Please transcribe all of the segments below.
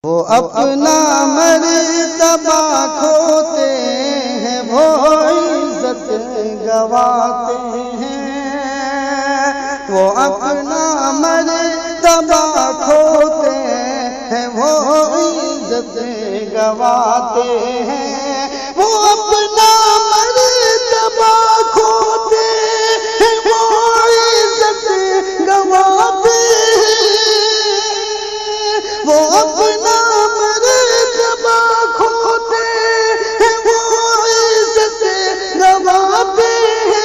وہ اپنا مرتبہ کھوتے ہیں، وہ عزت گواتے ہیں، وہ اپنا مرتبہ کھوتے ہیں، وہ عزت گواتے ہیں، وہ اپنا مرتبہ کھوتے ہیں، وہ عزت گواتے ہیں، وہ اپنا مرتبہ کھوتے ہیں، وہ عزت گواتے ہیں۔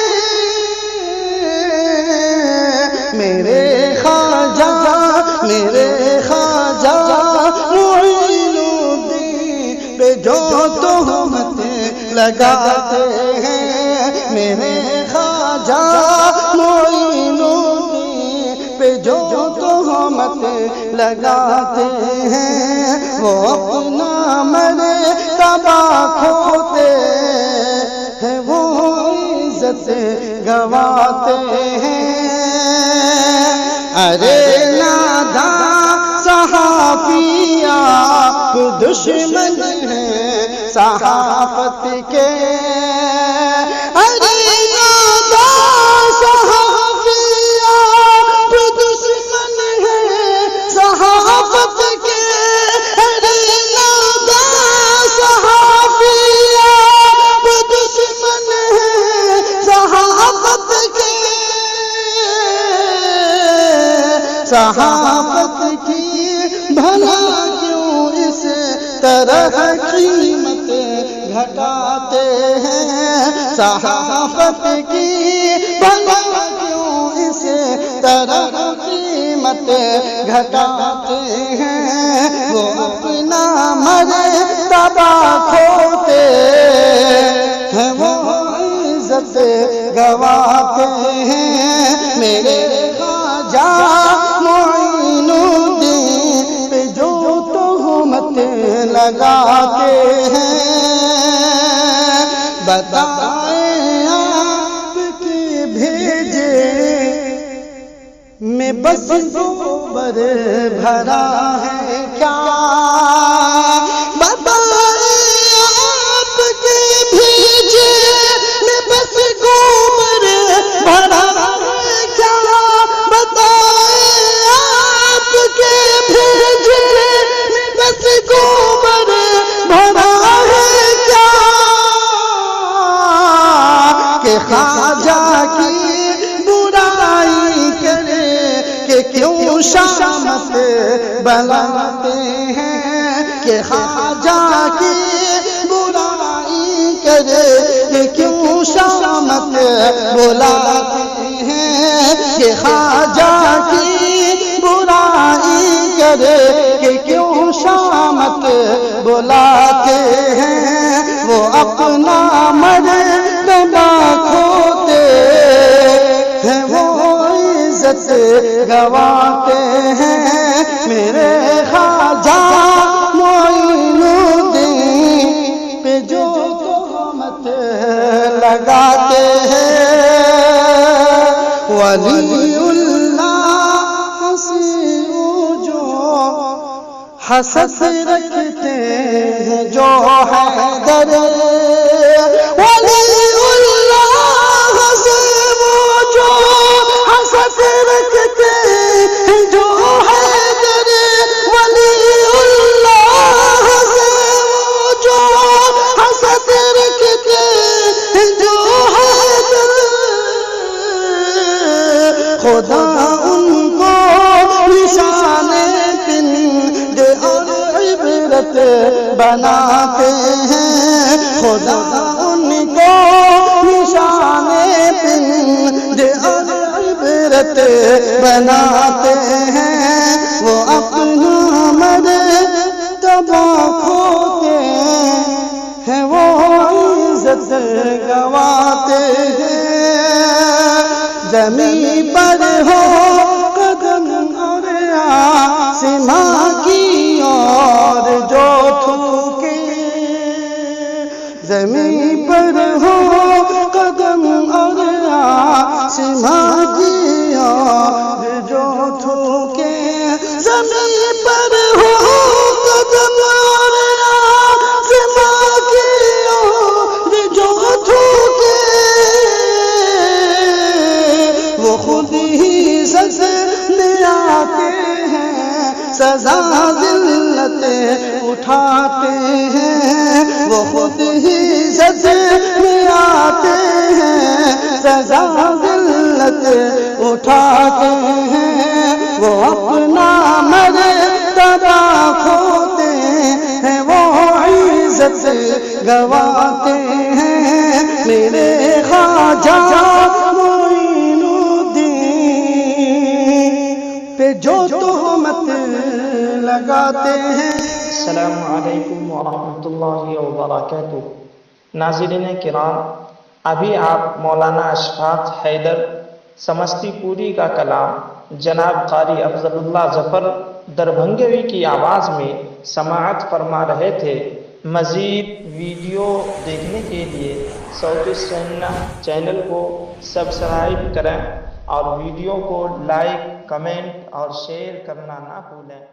میرے خواجہ معین الدین پہ جو تہمت لگاتے ہیں، میرے خواجہ معین الدین پہ جو تہمت لگاتے ہیں، وہ اپنا مرتبہ کھوتے ہیں، وہ عزت گواتے ہیں۔ ارے نادان صحافی آپ دشمن ہیں صحافت کے، ارے نادان صحافی آپ دشمن ہیں صحافت کے، ارے نادان صحافی آپ دشمن ہیں صحافت کے۔ صحافت کی بھلا کیوں اس طرح قیمت گھٹاتے ہیں، صحافت کی بھلا کیوں اس طرح قیمت گھٹاتے ہیں، وہ اپنا مرتبہ کھوتے ہیں، وہ عزت گواتے ہیں۔ میرے خواجہ معین الدین پہ جو تہمت لگاتے ہیں، بتائیں آپ کے بھیجے میں بس گوبر بھرا ہے کیا، بتائیں آپ کے بھیجے میں بس گوبر بھرا ہے کیا، بتائیں آپ کے بھیجے میں بس گوبر بھرا ہے کیا، کہ خواجہ کی برائی کرے کہ کیوں شامت بلاتے ہیں، کہ خواجہ کی برائی کرے کہ کیوں شامت بلاتے ہیں، کہ خواجہ کی برائی کرے کہ کیوں شامت بلاتے ہیں، وہ اپنا مرتبہ کھوتے ہیں، وہ عزت گواتے ہیں۔ میرے خواجہ معین الدین پہ جو تہمت لگاتے ہیں، ولی اللہ سے جو حسد رکھتے ہیں، جو حیدر، ولی اللہ سے جو حسد رکھتے ہیں، جو حیدر، ولی اللہ سے جو حسد رکھتے ہیں، جو حیدر، خدا ان کو نشان پند اور عبرت بناتے ہیں، خدا ان کو نشان پند اور عبرت بناتے ہیں، وہ اپنا مرتبہ کھوتے ہیں، وہ عزت گواتے ہیں۔ زمین پر ہو قدم اور آسماں کی اور جو تھوکے، زمین پر ہو قدم اور آسماں کی اور جو تھوکے، زمین پر ہو قدم ذلت اٹھاتے ہیں، وہ خود ہی عزت میں آتے ہیں، سزا ذلت اٹھاتے ہیں، وہ اپنا مرتبہ کھوتے ہیں، وہ عزت گواتے ہیں، میرے خواجہ معین الدین پہ جو تہمت لگاتے ہیں۔ السلام علیکم ورحمۃ اللہ وبرکاتہ۔ ناظرین کرام، ابھی آپ مولانا اشفاق حیدر سمستی پوری کا کلام جناب قاری افضل اللہ ظفر دربھنگوی کی آواز میں سماعت فرما رہے تھے۔ مزید ویڈیو دیکھنے کے لیے صوت السنہ چینل کو سبسکرائب کریں اور ویڈیو کو لائک، کمنٹ اور شیئر کرنا نہ بھولیں۔